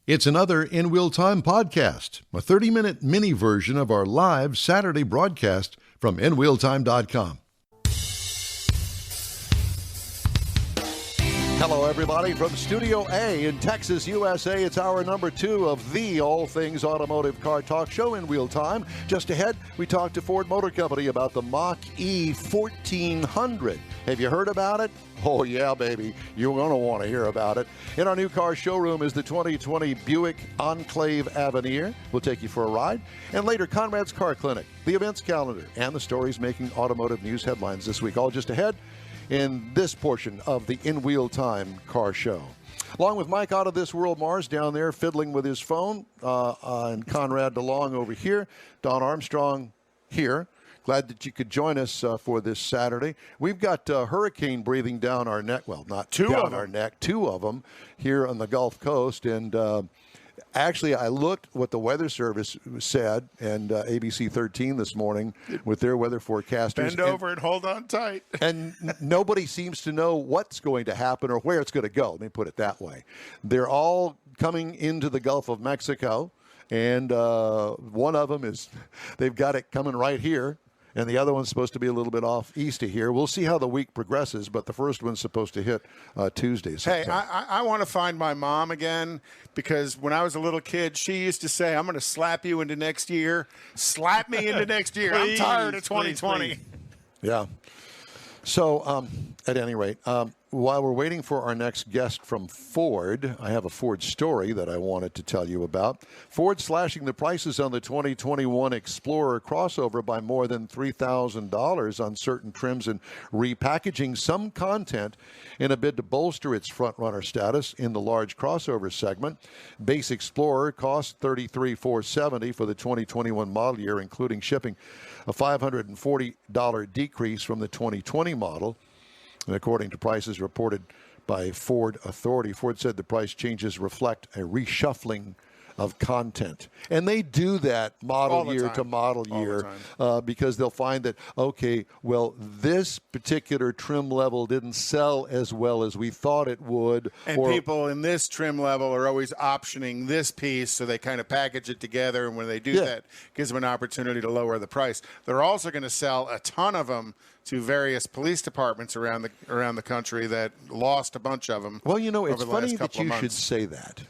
It's another In Wheel Time podcast, a 30-minute mini version of our live Saturday broadcast from InWheelTime.com. Hello, everybody, from Studio A in Texas, USA. It's hour number 2 of the All Things Automotive Car Talk Show, In Wheel Time. Just ahead, we talked to Ford Motor Company about the Mach-E 1400. Have you heard about it? Oh, yeah, baby. You're going to want to hear about it. In our new car showroom is the 2020 Buick Enclave Avenir. We'll take you for a ride. And later, Conrad's Car Clinic, the events calendar, and the stories making automotive news headlines this week. All just ahead in this portion of the In Wheel Time Car Show. Along with Mike out of this world, Mars down there fiddling with his phone, and Conrad DeLong over here, Don Armstrong here. Glad that you could join us for this Saturday. We've got hurricane breathing down our neck. Well, not down our neck, 2 of them here on the Gulf Coast. And actually, I looked what the Weather Service said, and ABC 13 this morning with their weather forecasters. Bend over and hold on tight. And nobody seems to know what's going to happen or where it's going to go. Let me put it that way. They're all coming into the Gulf of Mexico, and one of them is, they've got it coming right here. And the other one's supposed to be a little bit off east of here. We'll see how the week progresses, but the first one's supposed to hit Tuesday. Hey, I want to find my mom again, because when I was a little kid, she used to say, I'm going to slap you into next year. Slap me into next year. Please, I'm tired of 2020. please. Yeah. So, at any rate, while we're waiting for our next guest from Ford, I have a Ford story that I wanted to tell you about. Ford slashing the prices on the 2021 Explorer crossover by more than $3,000 on certain trims and repackaging some content in a bid to bolster its front-runner status in the large crossover segment. Base Explorer costs $33,470 for the 2021 model year, including shipping, a $540 decrease from the 2020 model. And according to prices reported by Ford Authority, Ford said the price changes reflect a reshuffling of content. And they do that model year to model year because they'll find that, okay, well, this particular trim level didn't sell as well as we thought it would. And people in this trim level are always optioning this piece, so they kind of package it together. And when they do that, it gives them an opportunity to lower the price. They're also going to sell a ton of them to various police departments around the country that lost a bunch of them. Well, you know, it's funny that you should say that.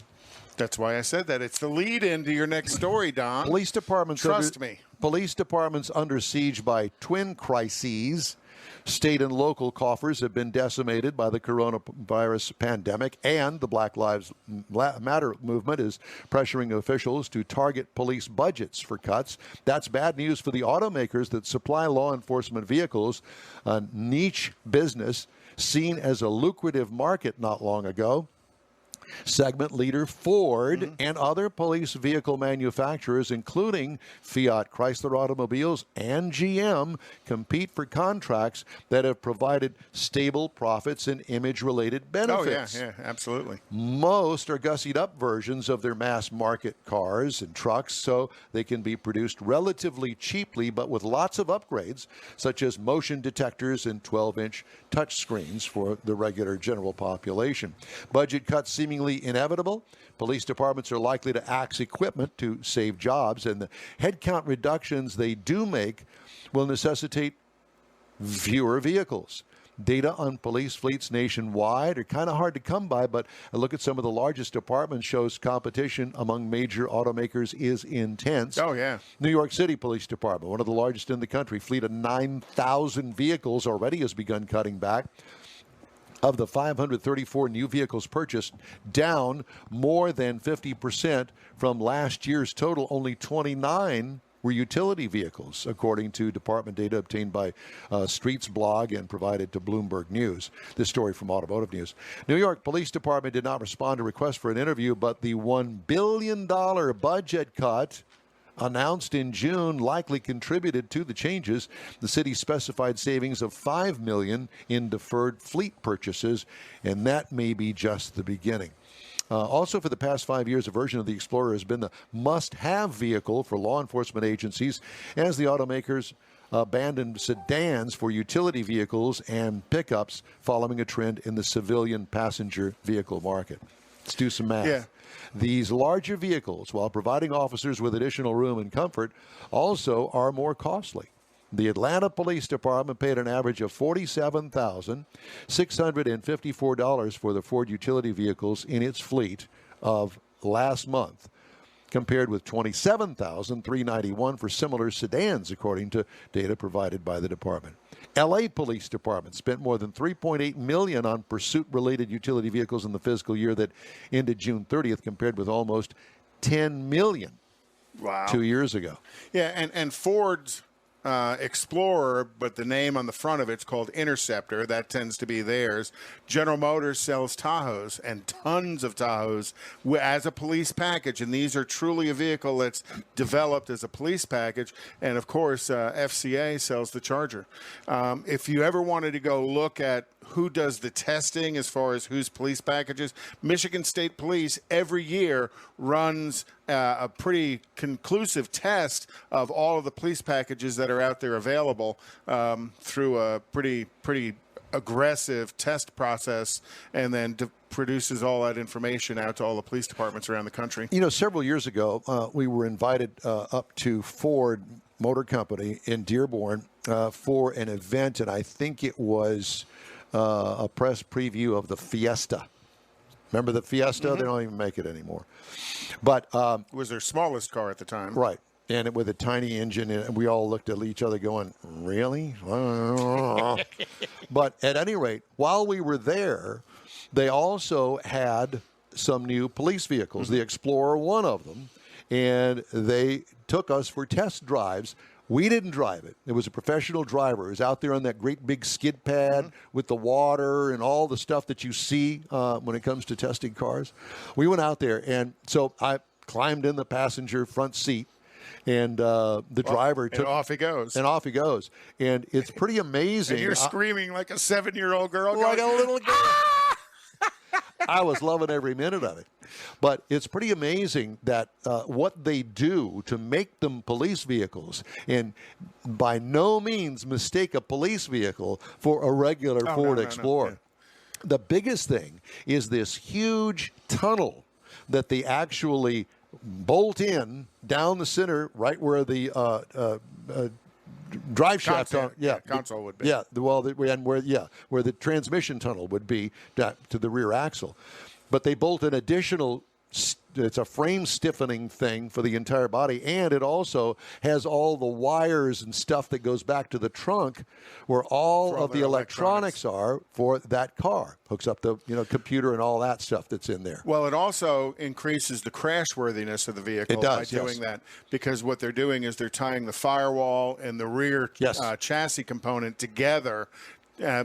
That's why I said that. It's the lead-in to your next story, Don. Police departments Trust me. Police departments under siege by twin crises. State and local coffers have been decimated by the coronavirus pandemic, and the Black Lives Matter movement is pressuring officials to target police budgets for cuts. That's bad news for the automakers that supply law enforcement vehicles, a niche business seen as a lucrative market not long ago. Segment leader Ford and other police vehicle manufacturers, including Fiat Chrysler Automobiles and GM, compete for contracts that have provided stable profits and image-related benefits. Oh, yeah, absolutely. Most are gussied up versions of their mass market cars and trucks, so they can be produced relatively cheaply, but with lots of upgrades, such as motion detectors and 12-inch touchscreens for the regular general population. Budget cuts seemingly inevitable. Police departments are likely to axe equipment to save jobs, and the headcount reductions they do make will necessitate fewer vehicles. Data on police fleets nationwide are kind of hard to come by, but a look at some of the largest departments shows competition among major automakers is intense. Oh, yeah. New York City Police Department, one of the largest in the country, fleet of 9,000 vehicles already has begun cutting back. Of the 534 new vehicles purchased, down more than 50% from last year's total. Only 29 were utility vehicles, according to department data obtained by Streets Blog and provided to Bloomberg News. This story from Automotive News. New York Police Department did not respond to requests for an interview, but the $1 billion budget cut announced in June likely contributed to the changes. The city specified savings of $5 million in deferred fleet purchases, and that may be just the beginning. Also, for the past 5 years, a version of the Explorer has been the must-have vehicle for law enforcement agencies as the automakers abandoned sedans for utility vehicles and pickups following a trend in the civilian passenger vehicle market. Let's do some math. Yeah. These larger vehicles, while providing officers with additional room and comfort, also are more costly. The Atlanta Police Department paid an average of $47,654 for the Ford utility vehicles in its fleet of last month, compared with $27,391 for similar sedans, according to data provided by the department. L.A. Police Department spent more than $3.8 million on pursuit-related utility vehicles in the fiscal year that ended June 30th, compared with almost $10 million 2 years ago. Yeah, and Ford's Explorer, but the name on the front of it's called Interceptor. That tends to be theirs. General Motors sells Tahoes, and tons of Tahoes as a police package, and these are truly a vehicle that's developed as a police package. And of course, FCA sells the Charger. If you ever wanted to go look at who does the testing as far as whose police packages, Michigan State Police every year runs a pretty conclusive test of all of the police packages that are out there available through a pretty aggressive test process, and then produces all that information out to all the police departments around the country. You know, several years ago, we were invited up to Ford Motor Company in Dearborn for an event, and I think it was a press preview of the Fiesta. Remember the Fiesta? Mm-hmm. They don't even make it anymore. But it was their smallest car at the time. Right. And with a tiny engine, and we all looked at each other going, really? But at any rate, while we were there, they also had some new police vehicles, the Explorer, one of them, and they took us for test drives. We didn't drive it. It was a professional driver. It was out there on that great big skid pad with the water and all the stuff that you see when it comes to testing cars. We went out there, and so I climbed in the passenger front seat, and the driver took... And off he goes. And off he goes. And it's pretty amazing. And you're screaming like a 7-year-old girl. Like going, a little girl. I was loving every minute of it. But it's pretty amazing that what they do to make them police vehicles, and by no means mistake a police vehicle for a regular Ford Explorer. Yeah. The biggest thing is this huge tunnel that they actually bolt in down the center, right where the drive shaft console would be. Yeah, where the transmission tunnel would be to the rear axle. But they bolt an additional, it's a frame stiffening thing for the entire body, and it also has all the wires and stuff that goes back to the trunk where all of the electronics are for that car. Hooks up the computer and all that stuff that's in there. Well, it also increases the crashworthiness of the vehicle by doing that, because what they're doing is they're tying the firewall and the rear chassis component together.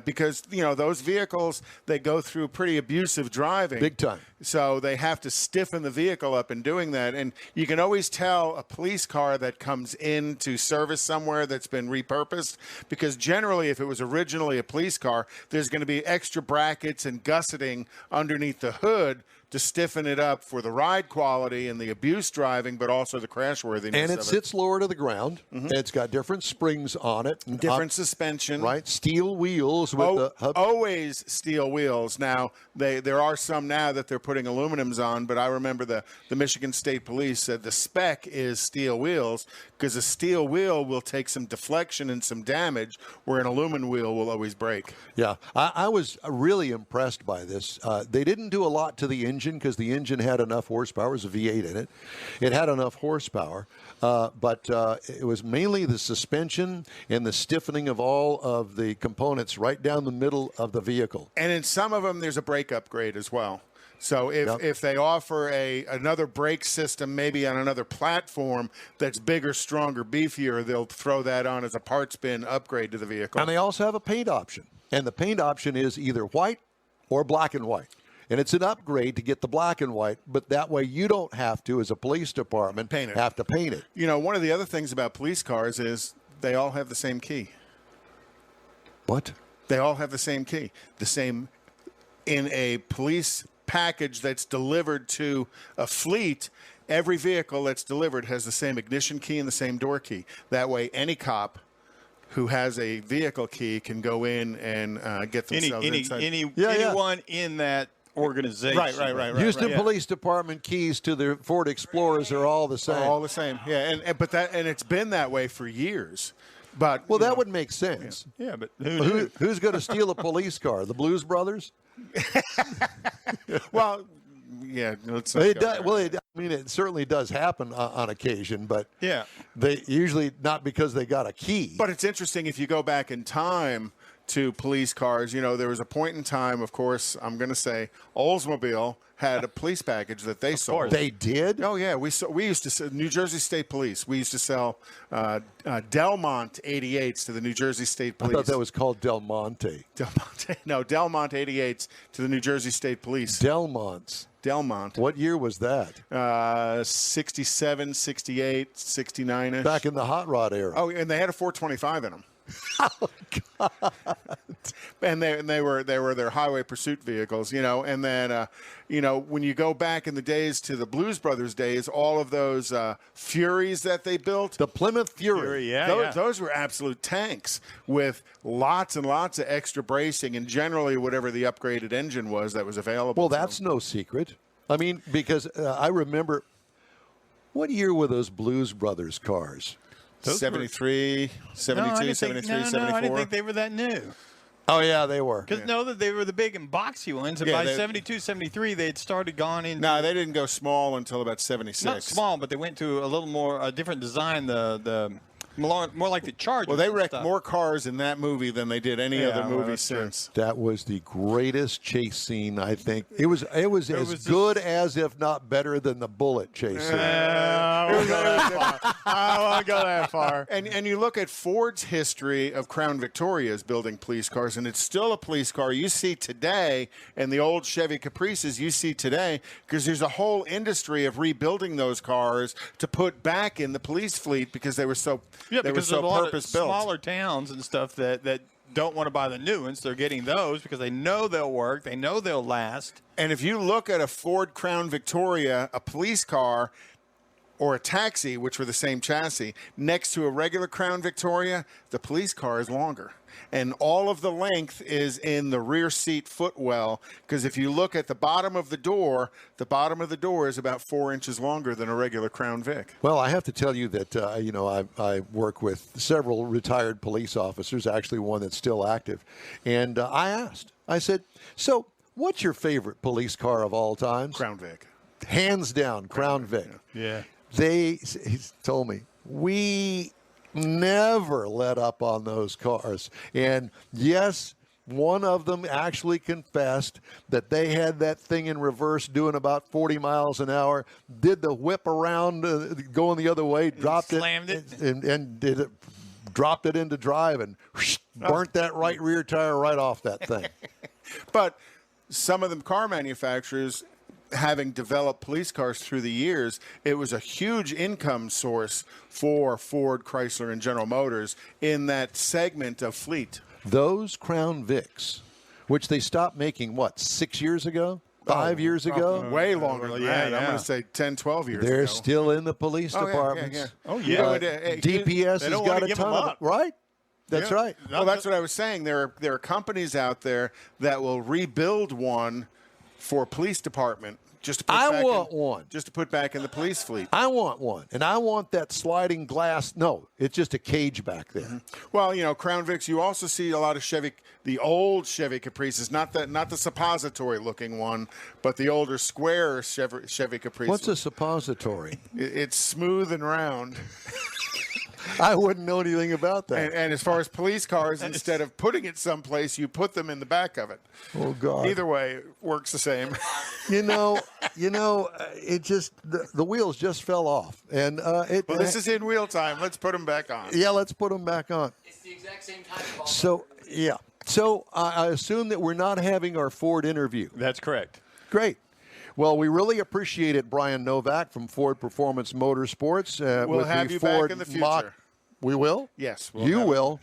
Because, those vehicles, they go through pretty abusive driving. Big time. So they have to stiffen the vehicle up in doing that. And you can always tell a police car that comes into service somewhere that's been repurposed, because generally if it was originally a police car, there's going to be extra brackets and gusseting underneath the hood to stiffen it up for the ride quality and the abuse driving, but also the crashworthiness. And it sits lower to the ground. Mm-hmm. It's got different springs on it. And different suspension. Right. Steel wheels with the hub. Always steel wheels. Now, there are some now that they're putting aluminums on, but I remember the Michigan State Police said the spec is steel wheels, because a steel wheel will take some deflection and some damage, where an aluminum wheel will always break. Yeah. I was really impressed by this. They didn't do a lot to the engine, because the engine had enough horsepower. It was a V8 in it. It had enough horsepower, but it was mainly the suspension and the stiffening of all of the components right down the middle of the vehicle. And in some of them, there's a brake upgrade as well. So if they offer another brake system, maybe on another platform that's bigger, stronger, beefier, they'll throw that on as a parts bin upgrade to the vehicle. And they also have a paint option. And the paint option is either white or black and white. And it's an upgrade to get the black and white, but that way you don't have to, as a police department, have to paint it. One of the other things about police cars is they all have the same key. What? They all have the same key. The same in a police package that's delivered to a fleet. Every vehicle that's delivered has the same ignition key and the same door key. That way, any cop who has a vehicle key can go in and get themselves inside. Anyone in that organization. Right. Houston Police Department keys to the Ford Explorers are all the same. All the same. Yeah, and it's been that way for years. But that would make sense. Yeah, but Who's going to steal a police car? The Blues Brothers? Well, yeah. Let's It does, it certainly does happen on occasion, but they usually not because they got a key. But it's interesting if you go back in time to police cars. You know, there was a point in time, of course, I'm going to say Oldsmobile had a police package that they sold. They did? Oh, yeah. We used to sell, New Jersey State Police. We used to sell Delmont 88s to the New Jersey State Police. I thought that was called Del Monte. No, Delmont 88s to the New Jersey State Police. Delmont. What year was that? 67, 68, 69-ish. Back in the hot rod era. Oh, and they had a 425 in them. Oh, God. And they were their highway pursuit vehicles, you know. And then, when you go back in the days to the Blues Brothers days, all of those Furies that they built. The Plymouth Fury. Those were absolute tanks with lots and lots of extra bracing and generally whatever the upgraded engine was that was available. Well, that's no secret. I mean, because I remember, what year were those Blues Brothers cars? 73, 72, 73, 74. I didn't think they were that new. Oh, yeah, they were. Because that they were the big and boxy ones. And by 72, 73, they had started gone into. No, they didn't go small until about 76. Not small, but they went to a little more, a different design, the more like the Charger. Well, they wrecked more cars in that movie than they did any other movie since. That was the greatest chase scene, I think. It was as good as, if not better than, the Bullet chase scene. I won't go that far. And you look at Ford's history of Crown Victorias building police cars, and it's still a police car you see today, and the old Chevy Caprices you see today, because there's a whole industry of rebuilding those cars to put back in the police fleet because they were so because there's a lot of smaller towns and stuff that don't want to buy the new ones. They're getting those because they know they'll work. They know they'll last. And if you look at a Ford Crown Victoria, a police car, or a taxi, which were the same chassis, next to a regular Crown Victoria, the police car is longer. And all of the length is in the rear seat footwell, because if you look at the bottom of the door is about 4 inches longer than a regular Crown Vic. Well, I have to tell you that, I work with several retired police officers, actually one that's still active. And I said, so what's your favorite police car of all time? Crown Vic. Hands down, Crown Vic. Yeah. He told me, we never let up on those cars. And yes, one of them actually confessed that they had that thing in reverse doing about 40 miles an hour, did the whip around going the other way, dropped slammed it. And did it, dropped it into drive and burnt that right rear tire right off that thing. But some of them car manufacturers, having developed police cars through the years, it was a huge income source for Ford, Chrysler, and General Motors in that segment of fleet. Those Crown Vics, which they stopped making, 6 years ago? 5 years ago? Way longer than that. I'm going to say 10, 12 years ago. They're still in the police departments. DPS has got a ton of them. Right? That's right. Well, that's what I was saying. There are companies out there that will rebuild one for a police department just to put back in the police fleet. I want one, and I want that sliding glass. No, it's just a cage back there. Mm-hmm. Well, Crown Vics. You also see a lot of the old Chevy Caprices, not the suppository looking one, but the older square Chevy Caprice. What's a suppository? It's smooth and round. I wouldn't know anything about that. And as far as police cars, instead of putting it someplace, you put them in the back of it. Oh, God. Either way, it works the same. It just, the wheels just fell off. And this is in wheel time. Let's put them back on. Yeah, let's put them back on. It's the exact same time. So, yeah. So I assume that we're not having our Ford interview. That's correct. Great. Well, we really appreciate it, Brian Novak from Ford Performance Motorsports. We'll have you back in the future. We will? Yes. You will.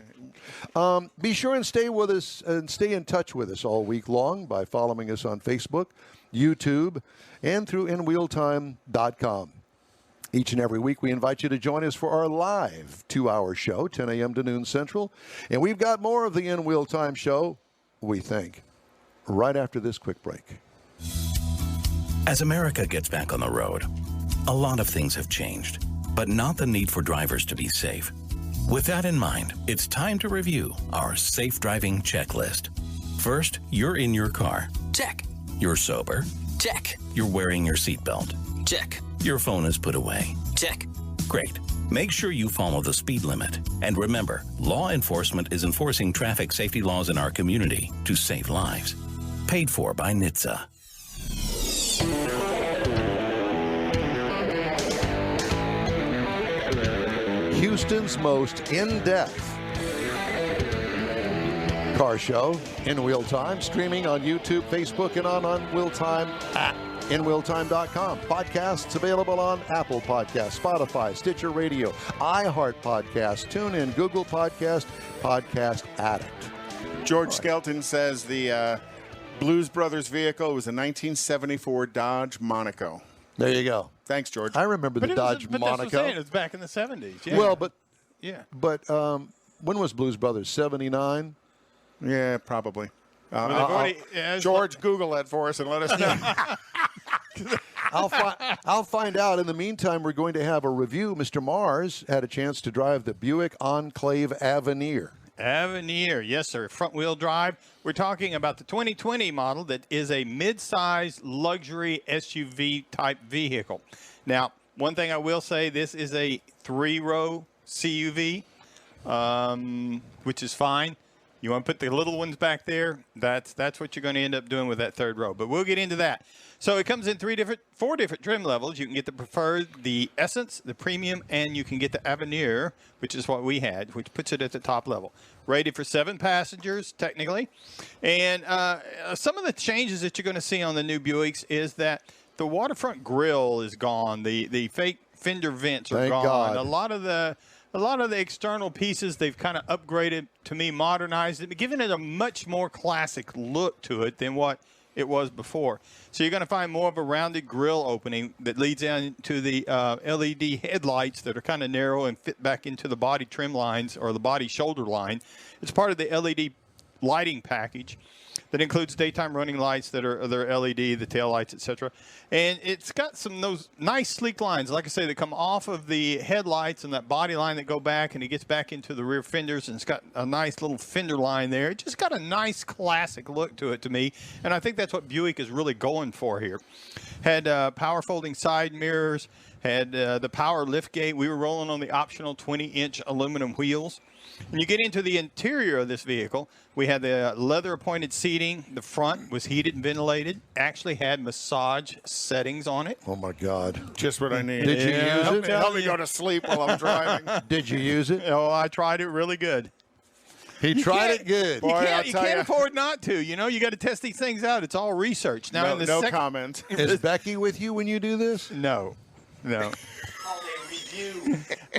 Be sure and stay with us and stay in touch with us all week long by following us on Facebook, YouTube, and through InWheelTime.com. Each and every week, we invite you to join us for our live 2-hour show, 10 a.m. to noon Central. And we've got more of the In Wheel Time show, we think, right after this quick break. As America gets back on the road, a lot of things have changed, but not the need for drivers to be safe. With that in mind, it's time to review our safe driving checklist. First, you're in your car. Check. You're sober. Check. You're wearing your seatbelt. Check. Your phone is put away. Check. Great. Make sure you follow the speed limit. And remember, law enforcement is enforcing traffic safety laws in our community to save lives. Paid for by NHTSA. Houston's most in-depth car show, In Wheel Time, streaming on YouTube, Facebook, and on Wheel Time at InWheelTime.com. Podcasts available on Apple Podcasts, Spotify, Stitcher Radio, iHeart Podcasts, TuneIn, Google Podcast, Podcast Addict. George Skelton says the Blues Brothers vehicle was a 1974 Dodge Monaco. There you go. Thanks, George. I remember the Dodge But Monaco. that's what I'm saying. It's back in the 70s. Yeah. Well, but yeah. But when was Blues Brothers? 79? Yeah, probably. George, Google that for us and let us know. I'll find out. In the meantime, we're going to have a review. Mr. Mars had a chance to drive the Buick Enclave Avenir. Avenir, yes, sir. Front-wheel drive. We're talking about the 2020 model that is a mid-size luxury SUV-type vehicle. Now, one thing I will say, this is a 3-row CUV, which is fine. You want to put the little ones back there, that's what you're going to end up doing with that third row. But we'll get into that. So it comes in four different trim levels. You can get the Preferred, the Essence, the Premium, and you can get the Avenir, which is what we had, which puts it at the top level. Rated for 7 passengers, technically. And some of the changes that you're going to see on the new Buicks is that the waterfront grille is gone. The fake fender vents are gone. God. A lot of the external pieces, they've kind of upgraded, to me, modernized it, giving it a much more classic look to it than what it was before. So you're going to find more of a rounded grille opening that leads into the LED headlights that are kind of narrow and fit back into the body trim lines or the body shoulder line. It's part of the LED lighting package that includes daytime running lights that are LED, the tail lights, etc. And it's got those nice sleek lines, like I say, that come off of the headlights and that body line that go back, and it gets back into the rear fenders, and it's got a nice little fender line there. It just got a nice classic look to it to me, and I think that's what Buick is really going for here. Had power folding side mirrors, had the power lift gate. We were rolling on the optional 20-inch aluminum wheels. When you get into the interior of this vehicle, we had the leather-appointed seating. The front was heated and ventilated. Actually had massage settings on it. Oh, my God. Just what I need. Did you use it? Help me go to sleep while I'm driving. Did you use it? Oh, I tried it really good. He tried it good. You can't afford not to. You know, you got to test these things out. It's all research. Now, no comment. Is Becky with you when you do this? No.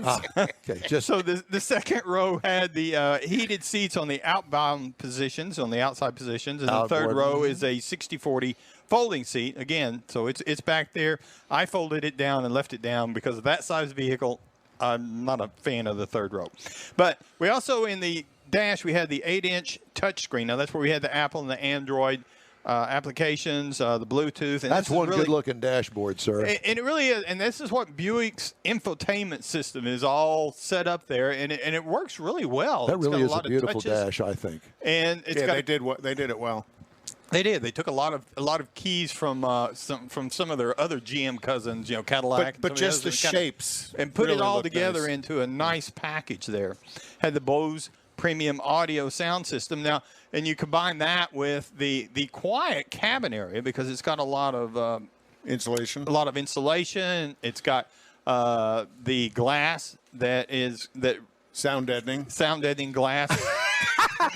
Okay, So the second row had the heated seats on the outbound positions, on the outside positions, and the third row is a 60/40 folding seat. Again, so it's back there. I folded it down and left it down because of that size vehicle. I'm not a fan of the third row. But we also, in the dash, we had the 8-inch touchscreen. Now, that's where we had the Apple and the Android applications, the Bluetooth. And that's one good-looking dashboard, sir. And it really is. And this is what Buick's infotainment system is all set up there, and it works really well. That really is a beautiful dash, I think. And they did it well. They did. They took a lot of keys from some of their other GM cousins, Cadillac. But just the shapes. And put really it all together nice. into a nice package there. Had the Bose premium audio sound system. Now, and you combine that with the quiet cabin area because it's got a lot of insulation. It's got the glass that sound deadening glass.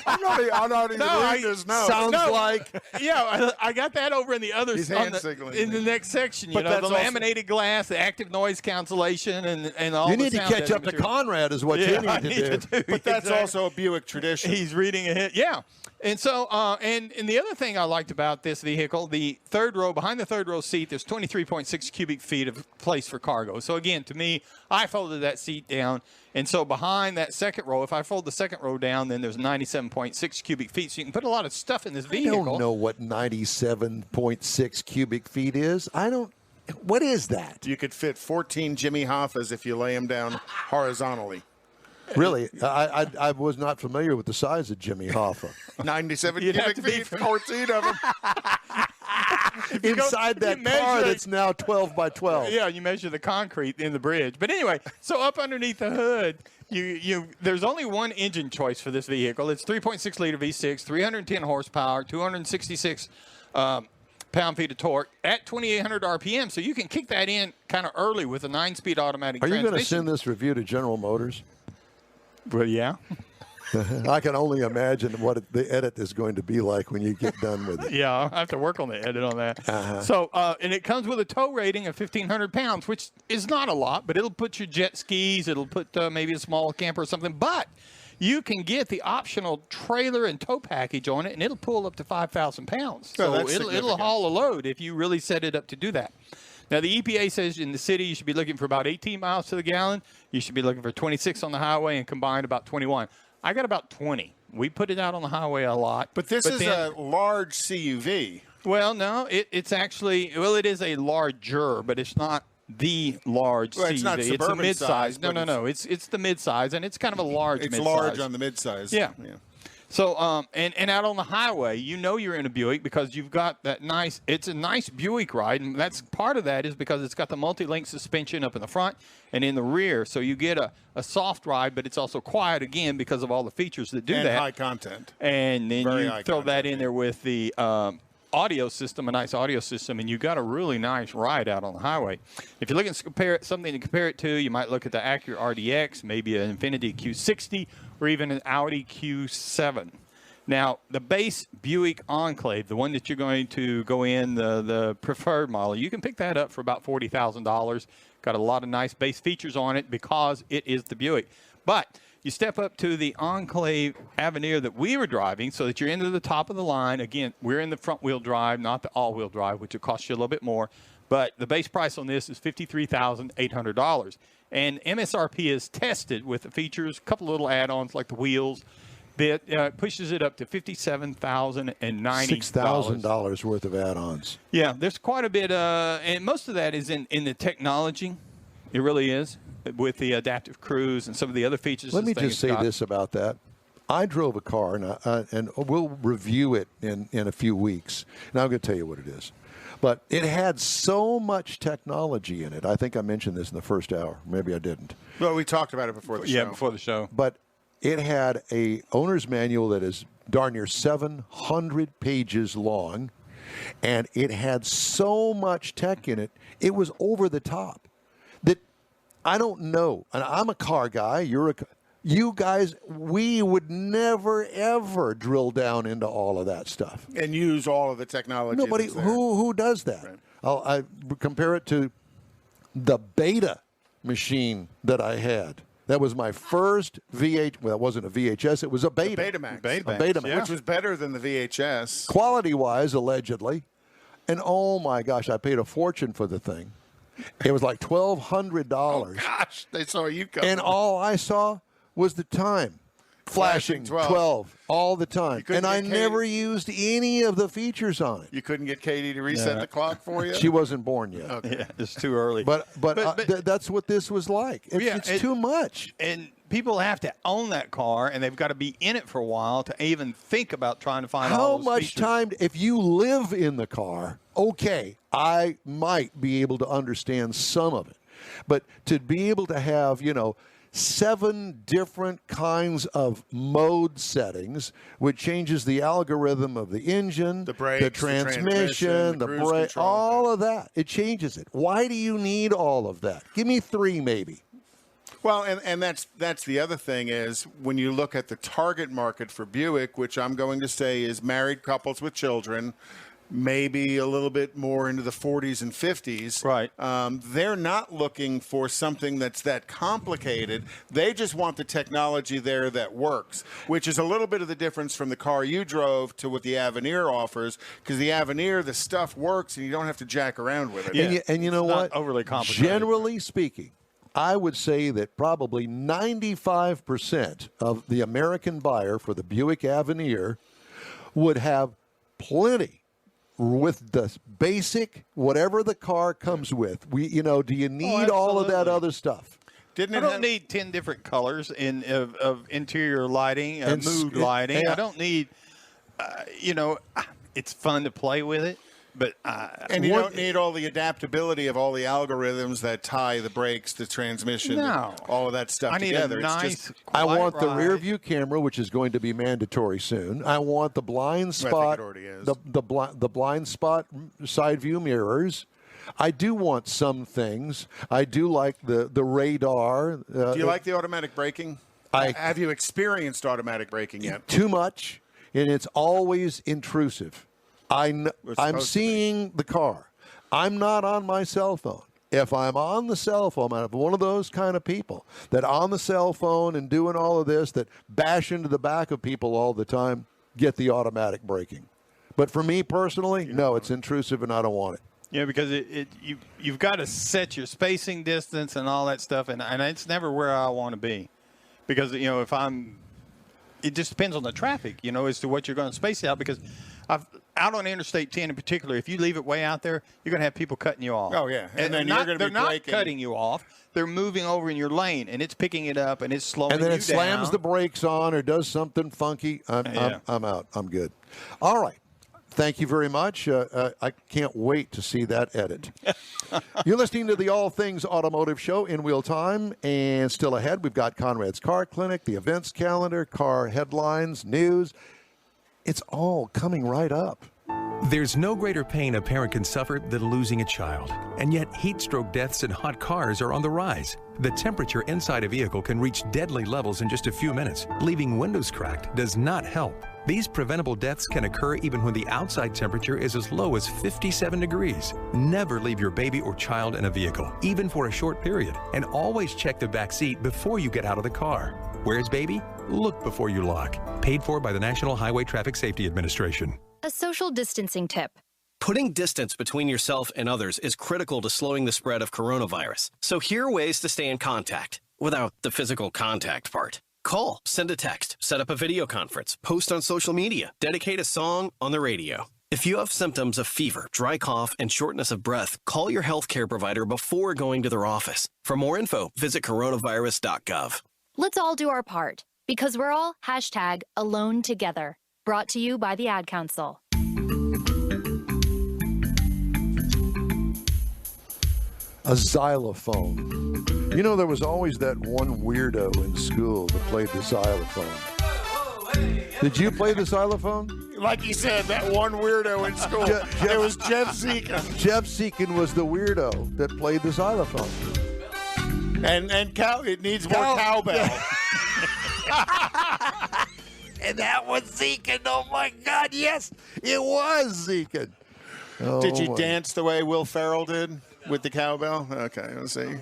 I'm not even reading this note. Sounds like. Yeah, I got that over in the other He's hand signaling in the next section. But the laminated glass, the active noise cancellation, and all. You need to catch up to Conrad, is what you need to do. But that's also a Buick tradition. He's reading ahead. Yeah. And so, and the other thing I liked about this vehicle, the third row, behind the third row seat, there's 23.6 cubic feet of place for cargo. So again, to me, I folded that seat down. And so behind that second row, if I fold the second row down, then there's 97.6 cubic feet. So you can put a lot of stuff in this vehicle. I don't know what 97.6 cubic feet is. What is that? You could fit 14 Jimmy Hoffas if you lay them down horizontally. Really? I was not familiar with the size of Jimmy Hoffa. 97 cubic feet, 14 of them. Inside that car that's now 12 by 12. Yeah, you measure the concrete in the bridge. But anyway, so up underneath the hood, there's only one engine choice for this vehicle. It's 3.6 liter V6, 310 horsepower, 266 pound-feet of torque at 2,800 RPM. So you can kick that in kind of early with a 9-speed automatic transmission. Are you going to send this review to General Motors? Well, yeah. I can only imagine what the edit is going to be like when you get done with it. Yeah, I'll have to work on the edit on that. So, and it comes with a tow rating of 1,500 pounds, which is not a lot, but it'll put your jet skis, it'll put maybe a small camper or something. But you can get the optional trailer and tow package on it, and it'll pull up to 5,000 pounds. So it'll haul a load if you really set it up to do that. Now, the EPA says in the city you should be looking for about 18 miles to the gallon. You should be looking for 26 on the highway and combined about 21. I got about 20. We put it out on the highway a lot. But this is a large CUV. Well, no, it's actually, well, it is a larger, but it's not the large CUV. It's not It's a mid-size. size, No. It's the mid-size, and it's kind of a large It's mid-size. large on the mid-size. Yeah. So, and out on the highway, you know you're in a Buick because you've got that nice, it's a nice Buick ride, and that's part of that is because it's got the multi-link suspension up in the front and in the rear. So you get a soft ride, but it's also quiet again because of all the features that do and that. high content. And then Very you high throw content, that in there with the audio system, a nice audio system, and you got a really nice ride out on the highway. If you're looking to something to compare it to, you might look at the Acura RDX, maybe an Infiniti Q60, or even an Audi Q7. Now, the base Buick Enclave, the one that you're going to go in, the preferred model, you can pick that up for about $40,000. Got a lot of nice base features on it because it is the Buick. But you step up to the Enclave Avenir that we were driving so that you're into the top of the line. Again, we're in the front-wheel drive, not the all-wheel drive, which will cost you a little bit more. But the base price on this is $53,800. And MSRP is tested with the features, a couple little add-ons like the wheels. That pushes it up to $57,090. $6,000 worth of add-ons. Yeah, there's quite a bit, and most of that is in the technology. It really is, with the adaptive cruise and some of the other features. Let me just say this about that. I drove a car, and we'll review it in a few weeks. And I'm going to tell you what it is. But it had so much technology in it. I think I mentioned this in the first hour. Maybe I didn't. Well, we talked about it before the show. Yeah, before the show. But it had a owner's manual that is darn near 700 pages long, and it had so much tech in it, it was over the top. That I don't know. And I'm a car guy. You guys, we would never, ever drill down into all of that stuff. And use all of the technology. Nobody, who does that? Right. I compare it to the Beta machine that I had. That was my first well, it wasn't a VHS. It was a Beta. The Betamax. Betamax. Yeah. Which was better than the VHS. Quality-wise, allegedly. And, oh, my gosh, I paid a fortune for the thing. It was like $1,200. Oh, gosh, they saw you come. And all I saw was the time. Flashing 12 all the time. And I never used any of the features on it. You couldn't get Katie to reset the clock for you? She wasn't born yet. Okay. Yeah, it's too early. But that's what this was like. It's too much. And people have to own that car, and they've got to be in it for a while to even think about trying to find all those much features. time, if you live in the car, okay, I might be able to understand some of it. But to be able to have, 7 different kinds of mode settings, which changes the algorithm of the engine, the brakes, the transmission, the brake, all of that. It changes it. Why do you need all of that? Give me 3 maybe. Well, and that's the other thing is when you look at the target market for Buick, which I'm going to say is married couples with children, maybe a little bit more into the 40s and 50s. Right. They're not looking for something that's that complicated. They just want the technology there that works, which is a little bit of the difference from the car you drove to what the Avenir offers, because the Avenir, the stuff works and you don't have to jack around with it. Yeah. And you know It's what? not overly complicated. Generally speaking, I would say that probably 95% of the American buyer for the Buick Avenir would have plenty with the basic, whatever the car comes with. Do you need all of that absolutely. other stuff? I don't need 10 different colors of interior lighting, mood lighting. I don't need, it's fun to play with it. But and you don't need all the adaptability of all the algorithms that tie the brakes, the transmission, all of that stuff together. I want the rear view camera, which is going to be mandatory soon. I want the blind spot, I think it already is. the blind spot side view mirrors. I do want some things. I do like the radar. Do you like the automatic braking? Have you experienced automatic braking yet? Too much, and it's always intrusive. I'm seeing the car. I'm not on my cell phone. If I'm on the cell phone, I'm one of those kind of people that on the cell phone and doing all of this that bash into the back of people all the time, get the automatic braking. But for me personally, no, it's intrusive and I don't want it. Yeah, because you've got to set your spacing distance and all that stuff, and it's never where I want to be. Because, if it just depends on the traffic, as to what you're going to space out, because out on Interstate 10 in particular, if you leave it way out there, you're going to have people cutting you off. Oh, yeah. And then they're not cutting you off. They're moving over in your lane, and it's picking it up, and it's slowing you down. And then it slams the brakes on or does something funky. I'm out. I'm good. All right. Thank you very much. I can't wait to see that edit. You're listening to the All Things Automotive Show in real time. And still ahead, we've got Conrad's Car Clinic, the events calendar, car headlines, news. It's all coming right up. There's no greater pain a parent can suffer than losing a child. And yet, heat stroke deaths in hot cars are on the rise. The temperature inside a vehicle can reach deadly levels in just a few minutes. Leaving windows cracked does not help. These preventable deaths can occur even when the outside temperature is as low as 57 degrees. Never leave your baby or child in a vehicle, even for a short period. And always check the back seat before you get out of the car. Where's baby? Look before you lock. Paid for by the National Highway Traffic Safety Administration. A social distancing tip. Putting distance between yourself and others is critical to slowing the spread of coronavirus. So here are ways to stay in contact without the physical contact part. Call, send a text, set up a video conference, post on social media, dedicate a song on the radio. If you have symptoms of fever, dry cough, and shortness of breath, call your healthcare provider before going to their office. For more info, visit coronavirus.gov. Let's all do our part, because we're all #AloneTogether. Brought to you by the Ad Council. A xylophone. There was always that one weirdo in school that played the xylophone. Did you play the xylophone? Like you said, that one weirdo in school. It was Jeff Zekin. Jeff Zekin was the weirdo that played the xylophone. And it needs more cowbell. And that was Zekin. Oh, my God, yes, it was Zekin. Oh, did you dance the way Will Ferrell did with the cowbell? Okay, let's see.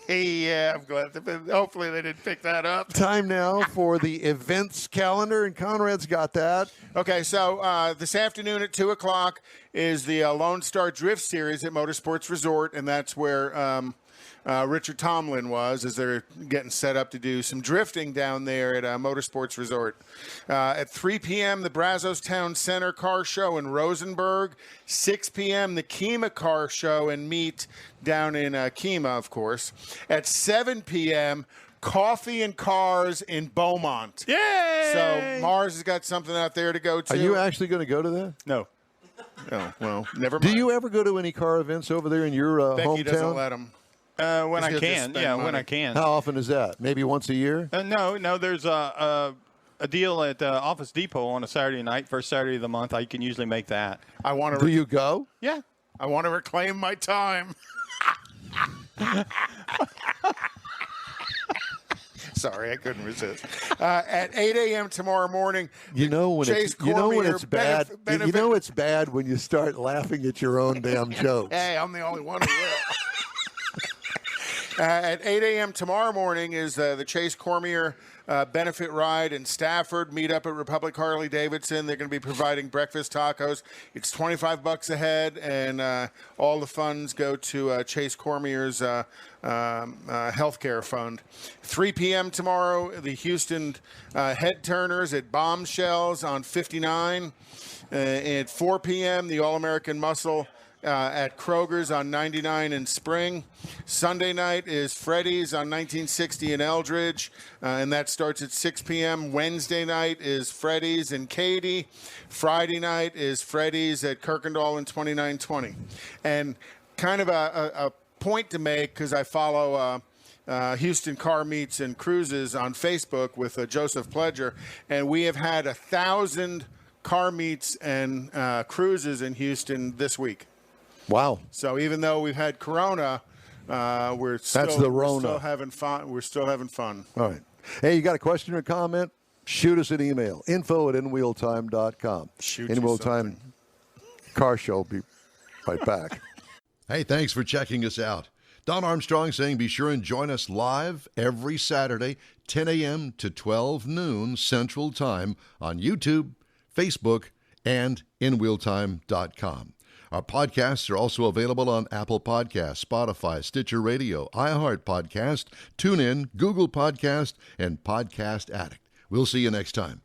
Yeah, I'm glad. Hopefully they didn't pick that up. Time now for the events calendar, and Conrad's got that. Okay, so this afternoon at 2 o'clock is the Lone Star Drift Series at Motorsports Resort, and that's where Richard Tomlin was, as they're getting set up to do some drifting down there at Motorsports Resort. At 3 p.m., the Brazos Town Center Car Show in Rosenberg. 6 p.m., the Kemah Car Show and Meet down in Kemah, of course. At 7 p.m., Coffee and Cars in Beaumont. Yay! So Mars has got something out there to go to. Are you actually going to go to that? No. Oh, well, never mind. Do you ever go to any car events over there in your Becky hometown? doesn't let him. When I can, when I can. How often is that? Maybe once a year? No. There's a deal at Office Depot on a Saturday night, first Saturday of the month. I can usually make that. I want to. Do you go? Yeah. I want to reclaim my Sorry, I couldn't resist. At 8 a.m. tomorrow morning, You know when Chase it's bad. Cormier You know it's bad when you start laughing at your own damn jokes. Hey, I'm the only one who will. At 8 a.m. tomorrow morning is the Chase Cormier benefit ride in Stafford. Meet up at Republic Harley Davidson. They're going to be providing breakfast tacos. It's $25 a head, and all the funds go to Chase Cormier's healthcare fund. 3 p.m. tomorrow, the Houston head turners at Bombshells on 59. At 4 p.m., the All-American Muscle at Kroger's on 99 in Spring. Sunday night is Freddy's on 1960 in Eldridge, and that starts at 6 p.m. Wednesday night is Freddy's in Katy. Friday night is Freddy's at Kirkendall in 2920. And kind of a point to make, because I follow Houston Car Meets and Cruises on Facebook with Joseph Pledger, and we have had 1,000 car meets and cruises in Houston this week. Wow. So even though we've had Corona, we're still having fun. We're still having fun. All right. Hey, you got a question or comment? Shoot us an email. info@inwheeltime.com. InWheelTime Car Show will be right back. Hey, thanks for checking us out. Don Armstrong saying be sure and join us live every Saturday, 10 a.m. to 12 noon Central Time on YouTube, Facebook, and InWheelTime.com. Our podcasts are also available on Apple Podcasts, Spotify, Stitcher Radio, iHeart Podcast, TuneIn, Google Podcast, and Podcast Addict. We'll see you next time.